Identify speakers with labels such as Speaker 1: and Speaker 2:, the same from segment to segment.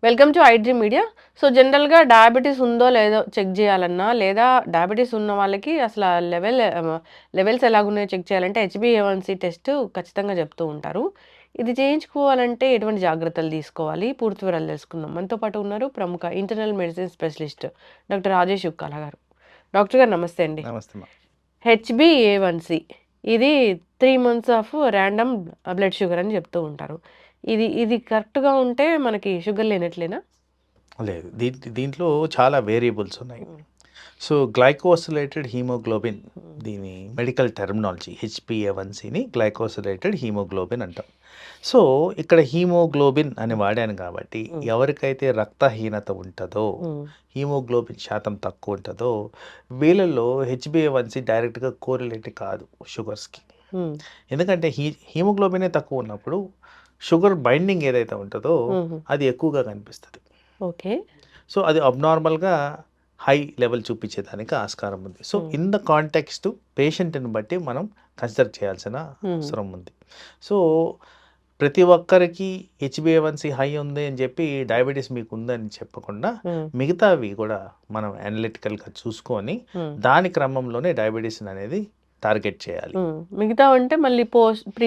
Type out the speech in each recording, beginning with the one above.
Speaker 1: Welcome to iDream media. So జనరల్‌గా diabetes ఉందో లేదో చెక్ జేయాలన్నా, లేదా డయాబెటిస్ ఉన్న వాళ్ళకి అసల లెవెల్స్ ఎలాగున్నాయో చెక్ చేయాలంటే హెచ్‌బీఏవన్సీ టెస్ట్ ఖచ్చితంగా చెప్తూ ఉంటారు. ఇది చేయించుకోవాలంటే ఎటువంటి జాగ్రత్తలు తీసుకోవాలి? పూర్తి వివరాలు తెలుసుకుందాం. మనతో పాటు ఉన్నారు ప్రముఖ internal medicine specialist doctor Rajesh Ukkala గారు. డాక్టర్ గారు నమస్తే అండి.
Speaker 2: నమస్తే మా.
Speaker 1: హెచ్‌బీఏవన్సీ ఇది 3 months of random blood sugar అని చెప్తూ ఉంటారు. ఇది ఇది కరెక్ట్‌గా ఉంటే మనకి షుగర్ లేనట్లేనా?
Speaker 2: లేదు. దీంట్లో చాలా వేరియబుల్స్ ఉన్నాయి.
Speaker 1: హ్మ్.
Speaker 2: సో, గ్లైకోసిలేటెడ్ హీమోగ్లోబిన్
Speaker 1: హ్మ్.
Speaker 2: దీని మెడికల్ టెర్మినాలజీ హెచ్‌బీఏవన్సీని గ్లైకోసిలేటెడ్ హీమోగ్లోబిన్ అంటాం. సో, ఇక్కడ హీమోగ్లోబిన్ అని వాడాను కాబట్టి
Speaker 1: హ్మ్.
Speaker 2: ఎవరికైతే రక్తహీనత ఉంటదో,
Speaker 1: హ్మ్.
Speaker 2: హీమోగ్లోబిన్ శాతం తక్కువ ఉంటదో వీళ్ళలో హెచ్‌బీఏవన్సీ డైరెక్ట్‌గా కోరిలేట్ కాదు షుగర్స్‌కి.
Speaker 1: హ్మ్.
Speaker 2: ఎందుకంటే హీమోగ్లోబినే తక్కువ ఉన్నప్పుడు షుగర్ బైండింగ్ ఏదైతే ఉంటదో
Speaker 1: హుహు.
Speaker 2: అది ఎక్కువగా కనిపిస్తది.
Speaker 1: ఓకే.
Speaker 2: సో, అది అబ్నార్మల్‌గా హై లెవెల్ చూపించేదానికి ఆస్కారం ఉంది. సో,
Speaker 1: హ్మ్.
Speaker 2: ఇన్ ద కాంటెక్స్ట్ పేషెంట్‌ని బట్టి మనం కన్సిడర్ చేయాల్సిన
Speaker 1: హ్మ్.
Speaker 2: అవసరం ఉంది. సో, ప్రతి ఒక్కరికి హెచ్‌బీఏవన్సీ హై ఉంది అని చెప్పి డయాబెటిస్ మీకుందని చెప్పకుండా
Speaker 1: హ్మ్.
Speaker 2: మిగతావి కూడా మనం అనలిటికల్‌గా చూసుకొని
Speaker 1: హ్మ్.
Speaker 2: దాని క్రమంలోనే డయాబెటిస్‌ని అనేది టార్గెట్ చేయాలి.
Speaker 1: హ్మ్. మిగతావంటే మళ్ళీ
Speaker 2: ఆ!
Speaker 1: పోస్ట్.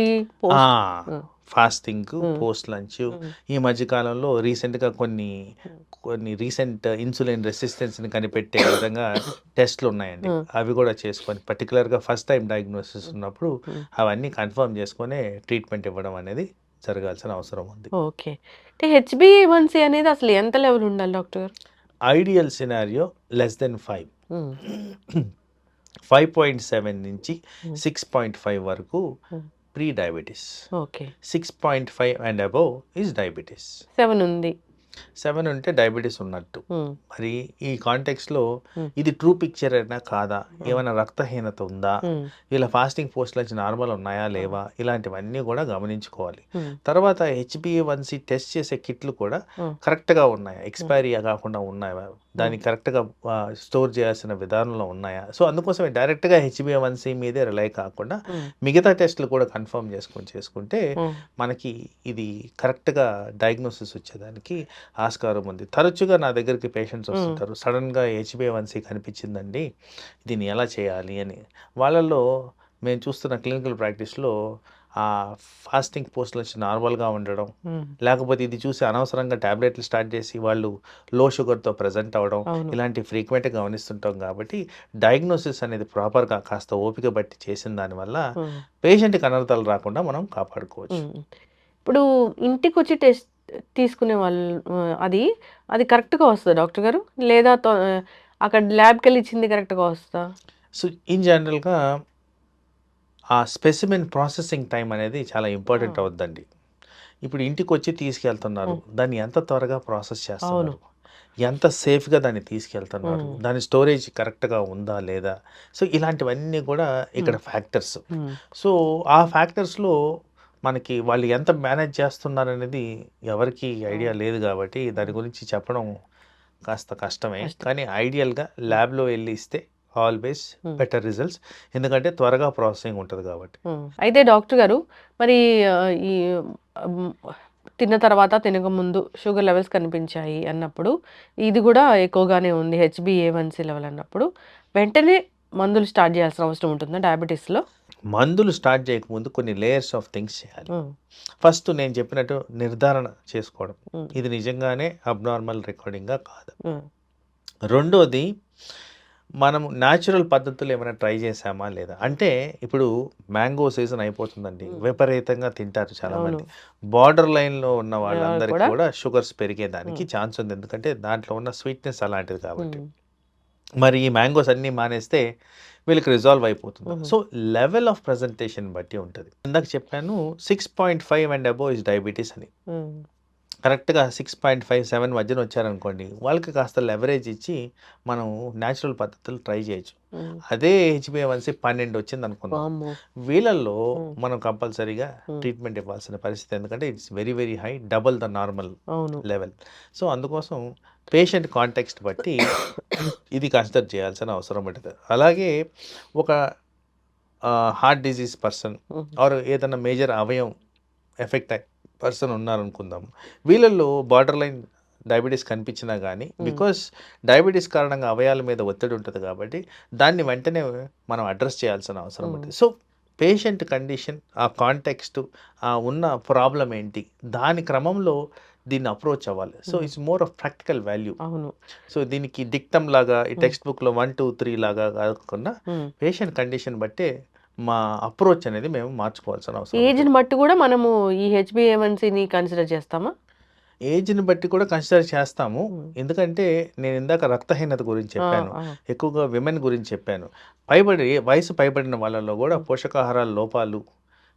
Speaker 1: హ్మ్.
Speaker 2: ఫాస్టింగు,
Speaker 1: హ్మ్.
Speaker 2: పోస్ట్ లంచు
Speaker 1: హ్మ్.
Speaker 2: ఈ మధ్య కాలంలో రీసెంట్‌గా
Speaker 1: హ్మ్.
Speaker 2: కొన్ని రీసెంట్ ఇన్సులిన్ రెసిస్టెన్స్‌ని కనిపెట్టే విధంగా టెస్ట్‌లున్నాయండి.
Speaker 1: హ్మ్.
Speaker 2: అవి కూడా చేసుకొని పర్టిక్యులర్‌గా ఫస్ట్ టైమ్ డయాగ్నోసిస్
Speaker 1: హ్మ్.
Speaker 2: ఉన్నప్పుడు
Speaker 1: హ్మ్.
Speaker 2: అవన్నీ కన్ఫర్మ్ చేసుకొనే ట్రీట్మెంట్ ఇవ్వడం అనేది జరగాల్సిన అవసరం ఉంది.
Speaker 1: ఓకే. అంటే హెచ్‌బీఏవన్సీ అనేది అసలు ఎంత లెవెల్ ఉండాలి డాక్టర్ గారు?
Speaker 2: Ideal scenario less than 5.
Speaker 1: హ్మ్.
Speaker 2: 5.7 నుంచి
Speaker 1: హ్మ్.
Speaker 2: 6.5 వరకు
Speaker 1: హ్మ్.
Speaker 2: Pre diabetes.
Speaker 1: Okay.
Speaker 2: 6.5 and above is diabetes.
Speaker 1: 7 ఉంది.
Speaker 2: 7 ఉంటే డయాబెటిస్ ఉన్నట్టు.
Speaker 1: హ్మ్.
Speaker 2: మరి ఈ కాంటెక్స్‌లో
Speaker 1: హ్మ్.
Speaker 2: ఇది ట్రూ పిక్చర్ అయినా కాదా?
Speaker 1: హ్మ్.
Speaker 2: ఏమైనా రక్తహీనత ఉందా?
Speaker 1: హ్మ్.
Speaker 2: వీళ్ళ ఫాస్టింగ్, పోస్ట్ లంచ్ నార్మల్ ఉన్నాయా?
Speaker 1: ఆ!
Speaker 2: లేవా? ఇలాంటివన్నీ కూడా గమనించుకోవాలి.
Speaker 1: హ్మ్.
Speaker 2: తర్వాత హెచ్‌బీఏవన్సీ టెస్ట్ చేసే కిట్లు కూడా
Speaker 1: హ్మ్.
Speaker 2: కరెక్ట్‌గా ఉన్నాయా?
Speaker 1: హ్మ్.
Speaker 2: ఎక్స్‌పైరీ కాకుండా ఉన్నాయా?
Speaker 1: హ్మ్.
Speaker 2: దాన్ని కరెక్ట్‌గా స్టోర్ చేయాల్సిన విధానంలో ఉన్నాయా? సో, అందుకోసమే డైరెక్ట్‌గా హెచ్‌బీఏవన్సీ మీదే రిలై కాకుండా
Speaker 1: హ్మ్.
Speaker 2: మిగతా టెస్ట్‌లు కూడా కన్ఫర్మ్ చేసుకుంటే
Speaker 1: హ్మ్.
Speaker 2: మనకి ఇది కరెక్ట్‌గా డయాగ్నోసిస్ వచ్చేదానికి ఆస్కారం ఉంది. తరచుగా నా దగ్గరికి పేషెంట్స్
Speaker 1: హ్మ్.
Speaker 2: వస్తుంటారు. సడెన్‌గా హెచ్‌బీఏవన్సీ కనిపించిందండి. దీన్ని ఎలా చేయాలి అని. వాళ్ళలో మేము చూస్తున్న క్లినికల్ ప్రాక్టీస్‌లో ఫాస్టింగ్, పోస్ట్ లంచ్ నార్మల్‌గా ఉండడం,
Speaker 1: హ్మ్.
Speaker 2: లేకపోతే ఇది చూసి అనవసరంగా టాబ్లెట్లు స్టార్ట్ చేసి వాళ్ళు లో షుగర్‌తో ప్రెజెంట్ అవ్వడం,
Speaker 1: అవును.
Speaker 2: ఇలాంటివి ఫ్రీక్వెంట్‌గా గమనిస్తుంటాం కాబట్టి డయాగ్నోసిస్ అనేది ప్రాపర్‌గా కాస్త ఓపిక బట్టి చేసిన దానివల్ల
Speaker 1: హ్మ్.
Speaker 2: పేషెంట్‌కి అనర్థాలు రాకుండా మనం కాపాడుకోవచ్చు.
Speaker 1: హ్మ్. ఇప్పుడు ఇంటికొచ్చి టెస్ట్ తీసుకునే వాళ్ళు అది కరెక్ట్‌గా వస్తదా డాక్టర్ గారు? లేదా అక్కడ ల్యాబ్‌కెళ్ళి ఇచ్చింది కరెక్ట్‌గా వస్తదా?
Speaker 2: సో, ఇన్ జనరల్‌గా ఆ స్పెసిమెన్ ప్రాసెసింగ్ టైమ్ అనేది చాలా
Speaker 1: ఆ!
Speaker 2: ఇంపార్టెంట్ అవుద్దండి. ఇప్పుడు ఇంటికొచ్చి తీసుకెళ్తున్నారు.
Speaker 1: హ్మ్.
Speaker 2: దాన్ని ఎంత త్వరగా ప్రాసెస్
Speaker 1: అవును.
Speaker 2: చేస్తున్నారు? ఎంత సేఫ్‌గా దాన్ని తీసుకెళ్తున్నారు?
Speaker 1: హ్మ్.
Speaker 2: దాని స్టోరేజ్ కరెక్ట్‌గా ఉందా? లేదా? సో, ఇలాంటివన్నీ కూడా
Speaker 1: హ్మ్.
Speaker 2: ఇక్కడ ఫ్యాక్టర్స్.
Speaker 1: హ్మ్.
Speaker 2: సో, ఆ ఫ్యాక్టర్స్‌లో మనకి వాళ్ళు ఎంత మేనేజ్ చేస్తున్నారనేది ఎవరికీ ఐడియా
Speaker 1: అవును.
Speaker 2: లేదు గాబట్టి దాని
Speaker 1: హ్మ్.
Speaker 2: గురించి చెప్పడం కాస్త కష్టమే.
Speaker 1: కష్టం.
Speaker 2: కానీ ఐడియల్‌గా
Speaker 1: హ్మ్.
Speaker 2: ల్యాబ్‌లో ఎళ్లి ఇస్తే ఆల్‌వేస్
Speaker 1: హ్మ్.
Speaker 2: Better results. ఎందుకంటే త్వరగా ప్రాసెసింగ్ ఉంటది గాబట్టి.
Speaker 1: హ్మ్. అయితే డాక్టర్ గారు మరి ఈ హ్మ్. తిన్న తర్వాత, తినకముందు షుగర్ లెవెల్స్ కనిపించాయి అన్నప్పుడు, ఇది గూడా ఎక్కువగానే ఉంది హెచ్‌బీఏవన్సీ లెవెల్ అన్నప్పుడు, వెంటనే మందులు స్టార్ట్ జేయాల్సిన అవసరం ఉంటుందా డయాబెటిస్‌లో?
Speaker 2: మందులు స్టార్ట్ చేయకముందు కొన్ని లేయర్స్ ఆఫ్ థింగ్స్ చేయాలి.
Speaker 1: హ్మ్.
Speaker 2: ఫస్ట్ నేను చెప్పినట్టు నిర్ధారణ చేసుకోవడం.
Speaker 1: హ్మ్.
Speaker 2: ఇది నిజంగానే అబ్నార్మల్ రికార్డింగా కాదా?
Speaker 1: హ్మ్.
Speaker 2: రెండోది మనము న్యాచురల్ పద్ధతులు ఏమైనా ట్రై చేశామా లేదా? అంటే ఇప్పుడు మ్యాంగో సీజన్ అయిపోతుందండి.
Speaker 1: హ్మ్.
Speaker 2: విపరీతంగా తింటారు
Speaker 1: అవును.
Speaker 2: చాలామంది. బార్డర్ లైన్‌లో ఉన్న వాళ్ళందరికీ
Speaker 1: కూడా
Speaker 2: కూడా షుగర్స్ పెరిగేదానికి
Speaker 1: హ్మ్.
Speaker 2: ఛాన్స్ ఉంది. ఎందుకంటే దాంట్లో ఉన్న స్వీట్‌నెస్ అలాంటిది కాబట్టి.
Speaker 1: హ్మ్.
Speaker 2: మరి ఈ మ్యాంగోస్ అన్నీ మానేస్తే వీళ్ళకి రిజాల్వ్ అయిపోతుందా?
Speaker 1: హుహు.
Speaker 2: సో, లెవెల్ ఆఫ్ ప్రెజెంటేషన్ బట్టి ఉంటది. ఇందాక చెప్పాను 6.5 అండ్ అబోవ్ ఈస్ డయాబెటిస్ అని.
Speaker 1: హ్మ్.
Speaker 2: కరెక్ట్‌గా 6.5, 7 మధ్యన వచ్చారనుకోండి, వాళ్ళకి కాస్త లెవరేజ్ ఇచ్చి మనం న్యాచురల్ పద్ధతులు ట్రై చేయొచ్చు.
Speaker 1: హ్మ్.
Speaker 2: అదే హెచ్‌బీఏవన్సీ 12 వచ్చిందనుకుందాం.
Speaker 1: వామ్మో!
Speaker 2: వీళ్ళల్లో
Speaker 1: హ్మ్.
Speaker 2: మనం కంపల్సరీగా
Speaker 1: హ్మ్.
Speaker 2: ట్రీట్మెంట్ ఇవ్వాల్సిన పరిస్థితి. ఎందుకంటే it's very, very high. Double the normal
Speaker 1: అవును.
Speaker 2: లెవెల్. సో, అందుకోసం పేషెంట్ కాంటెక్స్ట్ బట్టి ఇది కన్సిడర్ చేయాల్సిన అవసరం ఉంటది. అలాగే ఒక హార్ట్ డిసీజ్ పర్సన్
Speaker 1: హుహు.
Speaker 2: ఆర్ ఏదన్నా మేజర్ అవయవం ఎఫెక్ట్ అయ్యే పర్సన్ ఉన్నారనుకుందాం. వీళ్ళల్లో బార్డర్ లైన్ డయాబెటీస్ కనిపించినా కానీ బికాస్ డయాబెటీస్ కారణంగా అవయాల మీద ఒత్తిడి ఉంటుంది కాబట్టి దాన్ని వెంటనే మనం అడ్రస్ చేయాల్సిన అవసరం ఉంటుంది. సో పేషెంట్ కండిషన్, ఆ కాంటెక్స్ట్, ఆ ఉన్న ప్రాబ్లం ఏంటి, దాని క్రమంలో దీన్ని అప్రోచ్ అవ్వాలి. So it's more of practical value.
Speaker 1: అవును.
Speaker 2: సో దీనికి డిక్టమ్ లాగా ఈ టెక్స్ట్ బుక్లో 1, 2, 3 లాగా కాకుండా పేషెంట్ కండిషన్ బట్టే మా అప్రోచ్ అనేది మేము మార్చుకోవాల్సిన అవసరం ఉంటుంది.
Speaker 1: ఏజ్ని బట్టి కూడా మనము ఈ హెచ్బిఏవన్సీని కన్సిడర్ చేస్తామా?
Speaker 2: ఏజ్ని బట్టి కూడా కన్సిడర్ చేస్తాము. ఎందుకంటే నేను ఇందాక రక్తహీనత గురించి చెప్పాను, ఎక్కువగా విమెన్ గురించి చెప్పాను. వయసు పైబడిన వాళ్ళలో కూడా పోషకాహారాల లోపాలు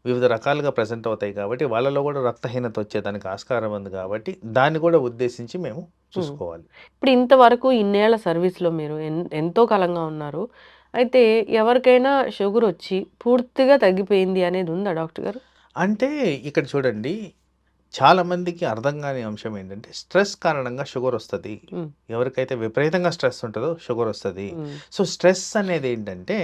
Speaker 2: వివిధ రకాలుగా ప్రజెంట్ అవుతాయి కాబట్టి వాళ్ళలో కూడా రక్తహీనత వచ్చేదానికి ఆస్కారం ఉంది కాబట్టి దాన్ని కూడా ఉద్దేశించి మేము చూసుకోవాలి.
Speaker 1: ఇప్పుడు ఇంతవరకు ఇన్నేళ్ల సర్వీస్లో మీరు ఎంతో కాలంగా ఉన్నారు. అయితే ఎవరికైనా షుగర్ వచ్చి పూర్తిగా తగ్గిపోయింది అనేది ఉందా డాక్టర్ గారు?
Speaker 2: అంటే ఇక్కడ చూడండి, చాలామందికి అర్థం కాని అంశం ఏంటంటే స్ట్రెస్ కారణంగా షుగర్ వస్తుంది. ఎవరికైతే విపరీతంగా స్ట్రెస్ ఉంటుందో షుగర్ వస్తుంది. సో స్ట్రెస్ అనేది ఏంటంటే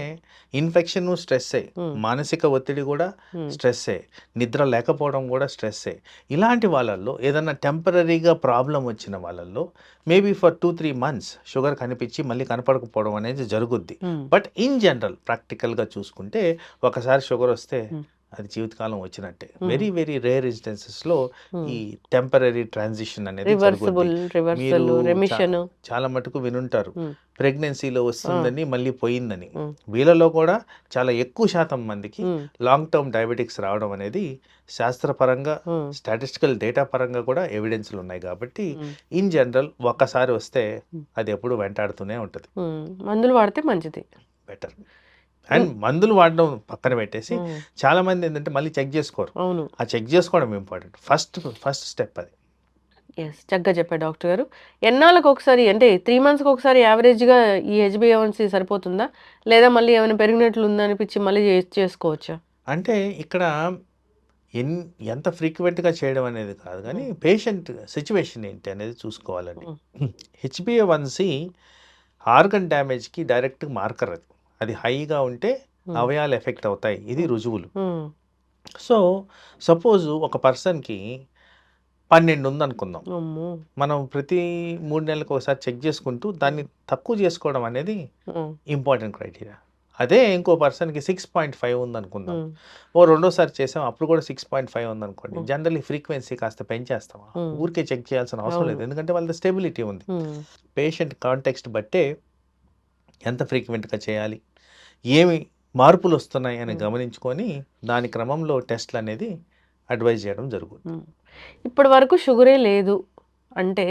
Speaker 2: ఇన్ఫెక్షన్ స్ట్రెస్సే, మానసిక ఒత్తిడి కూడా స్ట్రెస్సే, నిద్ర లేకపోవడం కూడా స్ట్రెస్సే. ఇలాంటి వాళ్ళల్లో ఏదన్నా టెంపరీగా ప్రాబ్లం వచ్చిన వాళ్ళల్లో మేబీ ఫర్ 2-3 months షుగర్ కనిపించి మళ్ళీ కనపడకపోవడం అనేది జరుగుద్ది. బట్ ఇన్ జనరల్ ప్రాక్టికల్గా చూసుకుంటే ఒకసారి షుగర్ వస్తే అది జీవితకాలం వచ్చినట్టే. వెరీ వెరీ రేర్ ఇన్స్టెన్సెస్లో ఈ టెంపరీ ట్రాన్సిషన్ అనేది మీరు చాలా మటుకు వినుంటారు. ప్రెగ్నెన్సీలో వస్తుందని మళ్ళీ పోయిందని. వీళ్ళలో కూడా చాలా ఎక్కువ శాతం మందికి లాంగ్ టర్మ్ డయాబెటిక్స్ రావడం అనేది శాస్త్రపరంగా స్టాటిస్టికల్ డేటా పరంగా కూడా ఎవిడెన్స్లు ఉన్నాయి కాబట్టి ఇన్ జనరల్ ఒక్కసారి వస్తే అది ఎప్పుడు వెంటాడుతూనే ఉంటుంది.
Speaker 1: మందులు వాడితే మంచిది,
Speaker 2: బెటర్. అండ్ మందులు వాడడం పక్కన పెట్టేసి చాలా మంది ఏంటంటే మళ్ళీ చెక్ చేసుకోరు. ఆ చెక్ చేసుకోవడం ఇంపార్టెంట్. ఫస్ట్ స్టెప్ అది.
Speaker 1: చక్కగా చెప్పారు డాక్టర్ గారు. ఎన్నాళ్ళకి ఒకసారి అంటే 3 monthsకి ఒకసారి యావరేజ్గా ఈ హెచ్బిఏవన్సీ సరిపోతుందా, లేదా మళ్ళీ ఏమైనా పెరిగినట్లు ఉందనిపించి మళ్ళీ చేసుకోవచ్చా?
Speaker 2: అంటే ఇక్కడ ఎంత ఫ్రీక్వెంట్గా చేయడం అనేది కాదు కానీ పేషెంట్ సిచ్యువేషన్ ఏంటి అనేది చూసుకోవాలండి. హెచ్బిఏవన్సీ ఆర్గన్ డ్యామేజ్కి డైరెక్ట్ మార్కర్. అది హైగా ఉంటే అవయాలు ఎఫెక్ట్ అవుతాయి, ఇది రుజువులు. సో సపోజ్ ఒక పర్సన్కి 12 ఉందనుకుందాం, మనం ప్రతి 3 నెలలకు ఒకసారి చెక్ చేసుకుంటూ దాన్ని తక్కువ చేసుకోవడం అనేది ఇంపార్టెంట్ క్రైటీరియా. అదే ఇంకో పర్సన్కి 6.5 ఉందనుకుందాం, రెండోసారి చేసాం అప్పుడు కూడా 6.5 ఉందనుకోండి, జనరల్లీ ఫ్రీక్వెన్సీ కాస్త పెంచేస్తాం. ఊరికే చెక్ చేయాల్సిన అవసరం లేదు, ఎందుకంటే వాళ్ళ స్టెబిలిటీ ఉంది. పేషెంట్ కాంటెక్స్ట్ బట్టే ఎంత ఫ్రీక్వెంట్గా చేయాలి, ఏమి మార్పులు వస్తున్నాయి అని గమనించుకొని దాని క్రమంలో టెస్ట్లు అనేది అడ్వైజ్ చేయడం జరుగుతుంది.
Speaker 1: ఇప్పటి వరకు షుగరే లేదు అంటే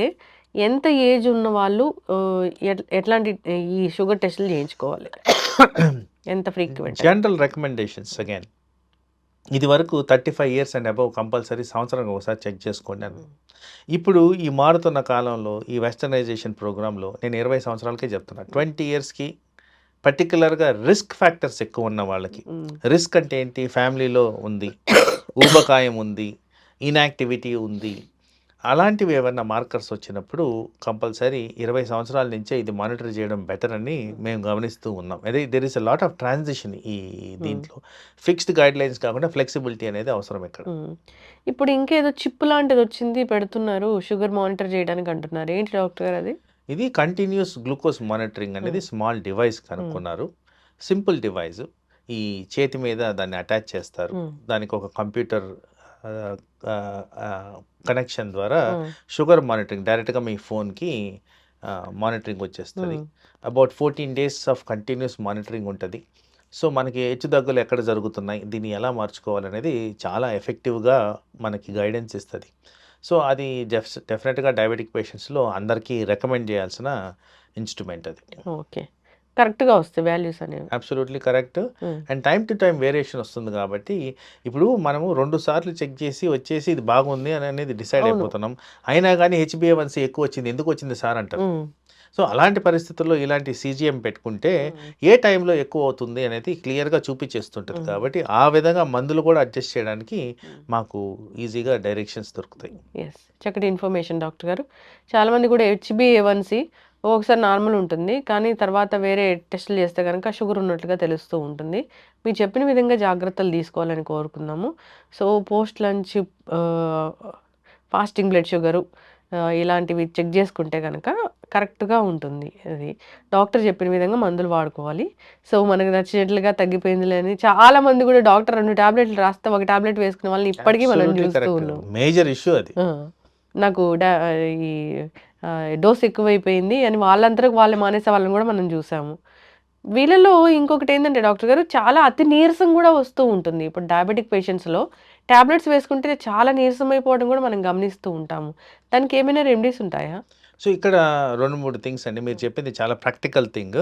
Speaker 1: ఎంత ఏజ్ ఉన్న వాళ్ళు ఎట్లాంటి ఈ షుగర్ టెస్టులు చేయించుకోవాలి, ఎంత ఫ్రీక్వెంట్?
Speaker 2: జనరల్ రికమెండేషన్స్ అగైన్ ఇది వరకు 35 years అండ్ అబవ్ కంపల్సరీ సంవత్సరానికి ఒకసారి చెక్ చేసుకోండి అని. ఇప్పుడు ఈ మారుతున్న కాలంలో ఈ వెస్టర్నైజేషన్ ప్రోగ్రాంలో నేను 20 సంవత్సరాలకే చెప్తున్నా. 20 yearsకి పర్టికులర్గా రిస్క్ ఫ్యాక్టర్స్ ఎక్కువ ఉన్న వాళ్ళకి, రిస్క్ అంటే ఏంటి, ఫ్యామిలీలో ఉంది, ఊబకాయం ఉంది, ఇన్యాక్టివిటీ ఉంది, అలాంటివి ఏమన్నా మార్కర్స్ వచ్చినప్పుడు కంపల్సరీ 20 సంవత్సరాల నుంచే ఇది మానిటర్ చేయడం బెటర్ అని మేము గమనిస్తూ ఉన్నాం. అదే there is a lot of transition ఈ దీంట్లో. ఫిక్స్డ్ గైడ్ లైన్స్ కాకుండా ఫ్లెక్సిబిలిటీ అనేది అవసరం ఇక్కడ.
Speaker 1: ఇప్పుడు ఇంకేదో చిప్ లాంటిది వచ్చింది పెడుతున్నారు షుగర్ మానిటర్ చేయడానికి అంటున్నారు, ఏంటి డాక్టర్ గారు అది?
Speaker 2: ఇది కంటిన్యూస్ గ్లూకోజ్ మానిటరింగ్ అనేది స్మాల్ డివైస్ కనుక్కున్నారు. సింపుల్ డివైస్, ఈ చేతి మీద దాన్ని అటాచ్ చేస్తారు, దానికి ఒక కంప్యూటర్ కనెక్షన్ ద్వారా షుగర్ మానిటరింగ్ డైరెక్ట్గా మీ ఫోన్కి మానిటరింగ్ వచ్చేస్తుంది. About 14 days of continuous monitoring ఉంటుంది. సో మనకి హెచ్చుతగ్గులు ఎక్కడ జరుగుతున్నాయి, దీన్ని ఎలా మార్చుకోవాలనేది చాలా ఎఫెక్టివ్గా మనకి గైడెన్స్ ఇస్తుంది. సో అది డెఫినెట్గా డయాబెటిక్ పేషెంట్స్లో అందరికీ రికమెండ్ చేయాల్సిన ఇన్స్ట్రుమెంట్ అది.
Speaker 1: ఓకే, కరెక్ట్గా వస్తాయి వాల్యూస్ అనేవి.
Speaker 2: Absolutely correct. And time to time variation వస్తుంది కాబట్టి ఇప్పుడు మనము 2 సార్లు చెక్ చేసి వచ్చేసి ఇది బాగుంది అని అనేది డిసైడ్ అయిపోతున్నాం. అయినా కానీ హెచ్బిఏవన్సీ ఎక్కువ వచ్చింది, ఎందుకు వచ్చింది సార్ అంటారు. సో అలాంటి పరిస్థితుల్లో ఇలాంటి సీజీఎం పెట్టుకుంటే ఏ టైంలో ఎక్కువ అవుతుంది అనేది క్లియర్గా చూపించేస్తుంటుంది. కాబట్టి ఆ విధంగా మందులు కూడా అడ్జస్ట్ చేయడానికి మాకు ఈజీగా డైరెక్షన్స్ దొరుకుతాయి.
Speaker 1: ఎస్, చక్కటి ఇన్ఫర్మేషన్ డాక్టర్ గారు. చాలామంది కూడా HbA1c ఒకసారి నార్మల్ ఉంటుంది, కానీ తర్వాత వేరే టెస్టులు చేస్తే కనుక షుగర్ ఉన్నట్లుగా తెలుస్తూ ఉంటుంది. మీరు చెప్పిన విధంగా జాగ్రత్తలు తీసుకోవాలని కోరుకున్నాము. So post lunch fasting blood sugar ఇలాంటివి చెక్ చేసుకుంటే కనుక కరెక్ట్గా ఉంటుంది. అది డాక్టర్ చెప్పిన విధంగా మందులు వాడుకోవాలి. సో మనకు నచ్చినట్లుగా తగ్గిపోయిందిలే అని చాలామంది కూడా డాక్టర్ 2 టాబ్లెట్లు రాస్తే ఒక టాబ్లెట్ వేసుకునే వాళ్ళని ఇప్పటికీ మనం చూస్తూ ఉన్నాం.
Speaker 2: మేజర్ ఇష్యూ అది.
Speaker 1: నాకు ఈ డోస్ ఎక్కువైపోయింది అని వాళ్ళంతరకు వాళ్ళు మానేసే వాళ్ళని కూడా మనం చూసాము. వీళ్ళలో ఇంకొకటి ఏంటంటే డాక్టర్ గారు, చాలా అతి నీరసం కూడా వస్తూ ఉంటుంది. ఇప్పుడు డయాబెటిక్ పేషెంట్స్లో టాబ్లెట్స్ వేసుకుంటే చాలా నీరసం అయిపోవడం కూడా మనం గమనిస్తూ ఉంటాము. దానికి ఏమైనా రెమెడీస్ ఉంటాయా?
Speaker 2: సో ఇక్కడ 2-3 థింగ్స్ అండి. మీరు చెప్పింది చాలా ప్రాక్టికల్ థింగ్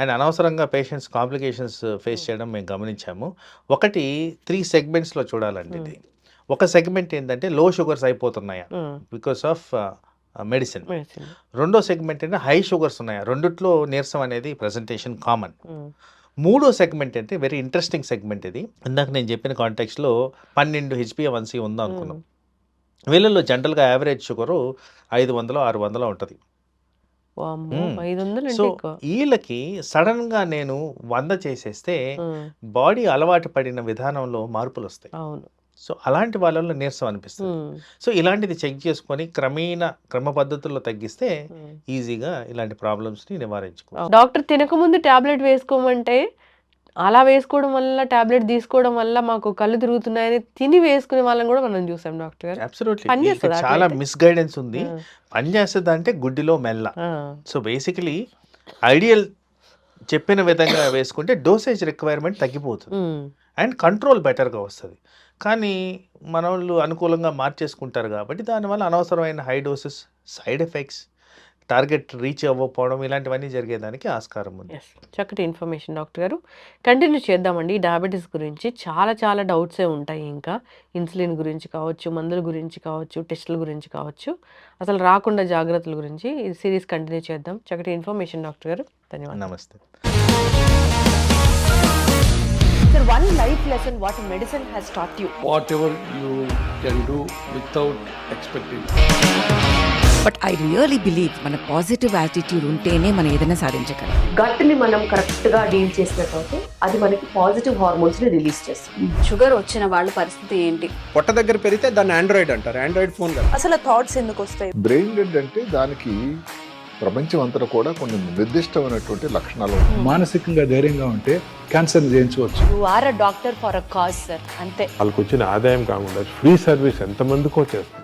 Speaker 2: అండ్ అనవసరంగా పేషెంట్స్ కాంప్లికేషన్స్ ఫేస్ చేయడం మేము గమనించాము. ఒకటి 3 సెగ్మెంట్స్లో చూడాలండి ఇది. ఒక సెగ్మెంట్ ఏంటంటే లో షుగర్స్ అయిపోతున్నాయా బికాస్ ఆఫ్ మెడిసిన్. రెండో సెగ్మెంట్ ఏంటంటే హై షుగర్స్ ఉన్నాయా, రెండిట్లో నీరసం అనేది ప్రజెంటేషన్ కామన్. మూడో సెగ్మెంట్ అంటే వెరీ ఇంట్రెస్టింగ్ సెగ్మెంట్ ఇది. ఇందాక నేను చెప్పిన కాంటెక్స్లో 12 HbA1c ఉందా అనుకున్నాం. వీళ్ళల్లో జనరల్గా యావరేజ్ షుగరు 500-600 ఉంటుంది. సో వీళ్ళకి సడన్గా నేను 100 చేసేస్తే బాడీ అలవాటు పడిన విధానంలో మార్పులు వస్తాయి. సో అలాంటి వాళ్ళలో నీరసం అనిపిస్తుంది. సో ఇలాంటిది చెక్ చేసుకొని క్రమ పద్ధతుల్లో తగ్గిస్తే ఈజీగా ఇలాంటి ప్రాబ్లమ్స్ని నివారించుకో.
Speaker 1: డాక్టర్ తినకముందు టాబ్లెట్ వేసుకోమంటే అలా వేసుకోవడం వల్ల, టాబ్లెట్ తీసుకోవడం వల్ల మాకు కళ్ళు తిరుగుతున్నాయని తిని వేసుకునే వాళ్ళని కూడా మనం చూసాం డాక్టర్ గారు.
Speaker 2: అబ్సల్యూట్లీ చాలా మిస్గైడెన్స్ ఉంది. పనిచేస్తుంది అంటే గుడ్డిలో మెల్ల. సో బేసికలీ ఐడియల్ చెప్పిన విధంగా వేసుకుంటే డోసేజ్ రిక్వైర్మెంట్ తగ్గిపోతుంది అండ్ కంట్రోల్ బెటర్గా వస్తుంది. కానీ మన వాళ్ళు అనుకూలంగా మార్చేసుకుంటారు కాబట్టి దానివల్ల అనవసరమైన high doses, side effects, target reach అవ్వకపోవడం ఇలాంటివన్నీ జరిగేదానికి ఆస్కారం ఉంది.
Speaker 1: చక్కటి ఇన్ఫర్మేషన్ డాక్టర్ గారు. కంటిన్యూ చేద్దామండి. డయాబెటీస్ గురించి చాలా డౌట్సే ఉంటాయి. ఇంకా ఇన్సులిన్ గురించి కావచ్చు, మందుల గురించి కావచ్చు, టెస్టుల గురించి కావచ్చు, అసలు రాకుండా జాగ్రత్తల గురించి ఈ సిరీస్ కంటిన్యూ చేద్దాం. చక్కటి ఇన్ఫర్మేషన్ డాక్టర్ గారు. ధన్యవాదాలు.
Speaker 2: నమస్తే.
Speaker 1: Sir, one life lesson what medicine has taught you.
Speaker 3: Whatever you can do without expecting.
Speaker 4: But I really believe మన పాజిటివ్ యాటిట్యూడ్ ఉంటేనే మనం ఏదైనా సాధించగలం.
Speaker 5: గట్ని మనం కరెక్ట్గా డీల్ చేసినట్లయితే అది మనకి పాజిటివ్ హార్మోన్స్ని రిలీజ్ చేస్తుంది.
Speaker 6: షుగర్ వచ్చిన వాళ్ళ పరిస్థితి ఏంటి?
Speaker 3: పొట్ట దగ్గర పెరిగితే దాన్ని ఆండ్రాయిడ్ అంటారు. ఆండ్రాయిడ్ ఫోన్ కదా.
Speaker 6: అసలు థాట్స్ ఎందుకు వస్తాయి?
Speaker 7: బ్రెయిన్ డెడ్ అంటే దానికి ప్రపంచం అంతా కూడా కొన్ని నిర్దిష్టమైనటువంటి లక్షణాలు.
Speaker 8: మానసికంగా ధైర్యంగా ఉంటే క్యాన్సర్ జయించవచ్చు.
Speaker 6: You are a doctor for a cause sir, అంతే.
Speaker 9: వాళ్ళకి వచ్చిన ఆదాయం కాకుండా ఫ్రీ సర్వీస్ ఎంతమందికో చేస్తారు.